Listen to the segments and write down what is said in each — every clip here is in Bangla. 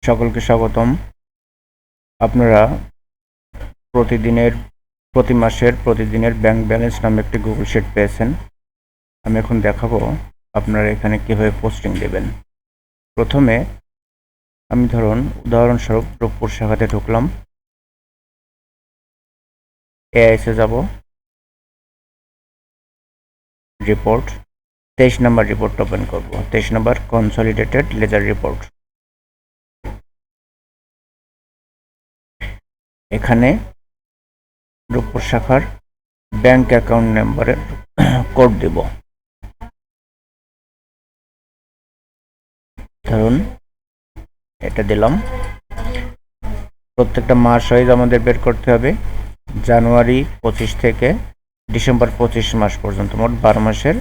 সকলকে স্বাগতম। আপনারা প্রতি মাসের প্রতিদিনের ব্যাংক ব্যালেন্স নামে একটি গুগল শিট পেয়েছেন। আমি এখন দেখাবো আপনারা এখানে কিভাবে পোস্টিং দেবেন। প্রথমে আমি উদাহরণস্বরূপ রূপপুর শাখাতে ঢুকলাম, এআইএসে যাব, রিপোর্ট 23 নম্বর রিপোর্ট ওপেন করব। 23 নম্বর কনসলিডেটেড লেজার রিপোর্ট। এখানে রূপপুর শাখার ব্যাংক অ্যাকাউন্ট নাম্বারের কোড দেব। ধরুন এটা দিলাম। প্রত্যেকটা মাস ওয়াইজ আমাদের বের করতে হবে। জানুয়ারি 25 থেকে ডিসেম্বর 25 মাস পর্যন্ত মোট 12 মাসের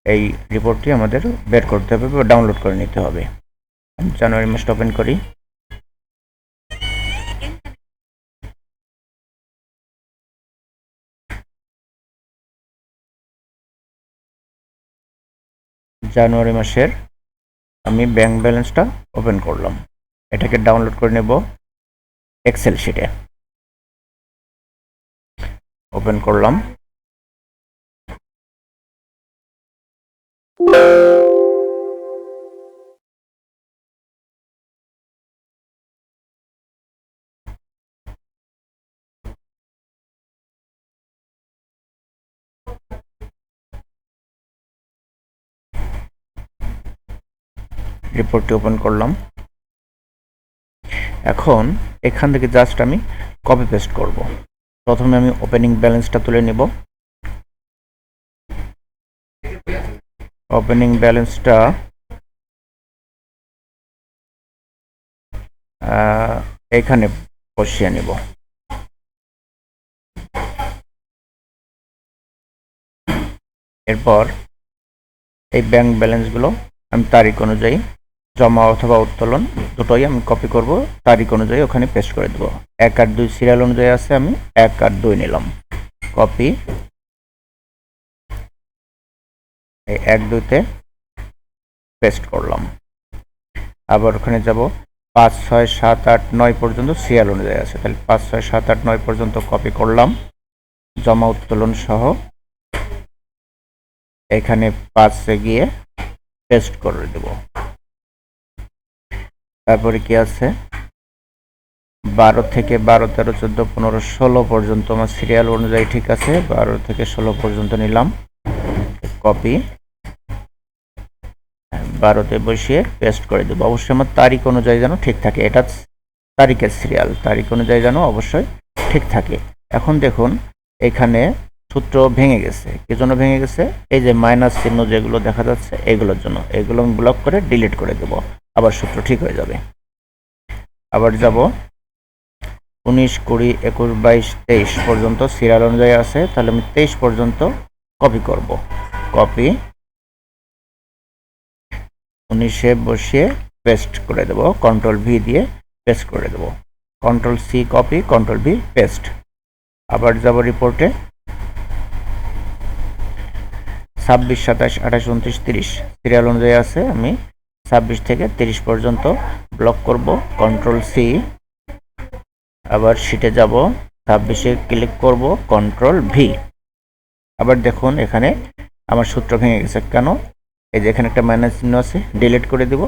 এই রিপোর্টটি আমাদের বের করতে হবে বা ডাউনলোড করে নিতে হবে। জানুয়ারি মাসটা ওপেন করি। জানুয়ারি মাসের আমি ব্যাংক ব্যালেন্সটা ওপেন করলাম। এটাকে ডাউনলোড করে নেব এক্সেল শিটে। ওপেন করলাম। রিপোর্টটি ওপেন করলাম। এখন এখান থেকে জাস্ট আমি কপি পেস্ট করব। প্রথমে আমি ওপেনিং ব্যালেন্সটা তুলে নিব। ওপেনিং ব্যালেন্সটা এখানে বসিয়ে নিব। এরপর এই ব্যাংক ব্যালেন্সগুলো আমি তারিখ অনুযায়ী জমা অথবা উত্তোলন দুটোই আমি কপি করব, তারিখ অনুযায়ী ওখানে পেস্ট করে দেব। 1 আর 2 সিরিয়াল অনুযায়ী আছে, আমি 1 আর 2 নিলাম, কপি, এই 1 2-তে পেস্ট করলাম। আবার ওখানে যাব 5 6 7 8 9 পর্যন্ত সিরিয়াল অনুযায়ী আছে, তাহলে 5 6 7 8 9 পর্যন্ত কপি করলাম জমা উত্তোলন সহ। এখানে 5-এ গিয়ে পেস্ট করে দেব। তারপরে কি আছে 12 থেকে 12 13 14 15 16 পর্যন্ত আমার সিরিয়াল অনুযায়ী ঠিক আছে। 12 থেকে 16 পর্যন্ত নিলাম, কপি, 12-তে বসিয়ে পেস্ট করে দেবো। অবশ্যই আমার তারিখ অনুযায়ী যেন ঠিক থাকে, এটা তারিখের সিরিয়াল, তারিখ অনুযায়ী যেন অবশ্যই ঠিক থাকে। এখন দেখুন এখানে সূত্র ভেঙে গেছে। কি জন্য ভেঙে গেছে? এই যে মাইনাস চিহ্ন যেগুলো দেখা যাচ্ছে এগুলোর জন্য। এগুলো আমি ব্লক করে ডিলিট করে দেব, আবার সূত্র ঠিক হয়ে যাবে। আবার যাব 19 20 21 22 23 পর্যন্ত সিরিয়াল অনুযায়ী আছে, তাহলে আমি 23 পর্যন্ত কপি করব। কপি, 19-এ বসিয়ে পেস্ট করে দেব, কন্ট্রোল ভি দিয়ে পেস্ট করে দেব। Control C copy, control V paste. আবার যাব রিপোর্টে 26 27 28 29 30 সিরিয়াল অনুযায়ী আছে, আমি 26 থেকে 30 পর্যন্ত ব্লক করব, কন্ট্রোল সি। আবার শিটে যাব, 26-এ ক্লিক করব, কন্ট্রোল ভি। আবার দেখুন এখানে আমার সূত্র ভেঙে গেছে। কেন? এই যে এখানে একটা মাইনাস চিহ্ন আছে, ডিলিট করে দেব,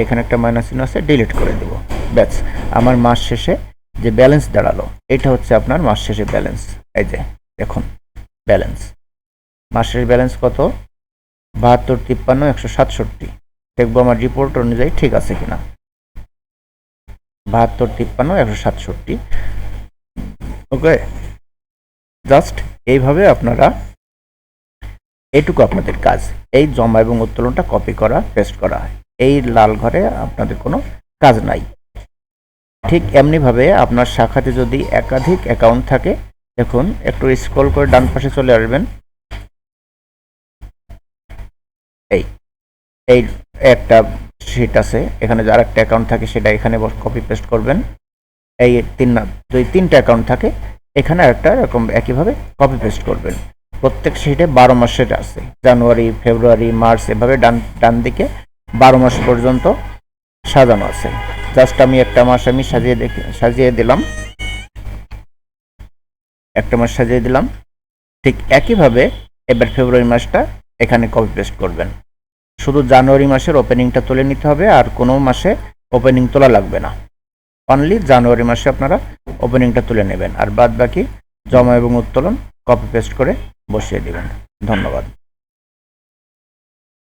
এখানে একটা মাইনাস চিহ্ন আছে, ডিলিট করে দেব। ব্যাস, আমার মাস শেষে যে ব্যালেন্স দাঁড়ালো এটা হচ্ছে আপনার মাস শেষে ব্যালেন্স। এই যে দেখুন ব্যালেন্স, মাসের ব্যালেন্স কত? 72 53 167। দেখবো আমার রিপোর্ট অনুযায়ী ঠিক আছে কিনা। 72 53 167। ওকে, জাস্ট এইভাবে আপনারা, এইটুকু আপনাদের কাজ, এই জমা এবং উত্তোলনটা কপি করা পেস্ট করা। এই লাল ঘরে আপনাদের কোনো কাজ নাই। ঠিক এমনিভাবে আপনার শাখাতে যদি একাধিক অ্যাকাউন্ট থাকে, দেখুন একটু স্ক্রল করে ডান পাশে চলে আসবেন। এই একটা শিট আছে, এখানে যার একটা অ্যাকাউন্ট থাকে সেটা এখানে কপি পেস্ট করবেন। এই তিনটা অ্যাকাউন্ট থাকে, এখানে একটা এরকম একইভাবে কপি পেস্ট করবেন। প্রত্যেক শিটে 12 মাসের আছে, জানুয়ারি ফেব্রুয়ারি মার্চ, এভাবে ডান দিকে 12 মাস পর্যন্ত সাজানো আছে। জাস্ট আমি একটা মাস আমি সাজিয়ে দিলাম, একটা মাস সাজিয়ে দিলাম। ঠিক একইভাবে এবার ফেব্রুয়ারি মাসটা এখানে কপি পেস্ট করবেন। শুধু জানুয়ারি মাসের ওপেনিংটা তুলে নিতে হবে, আর কোনো মাসে ওপেনিং তোলা লাগবে না। অনলি জানুয়ারি মাসে আপনারা ওপেনিংটা তুলে নেবেন, আর বাদ বাকি জমা এবং উত্তোলন কপি পেস্ট করে বসিয়ে দিবেন। ধন্যবাদ।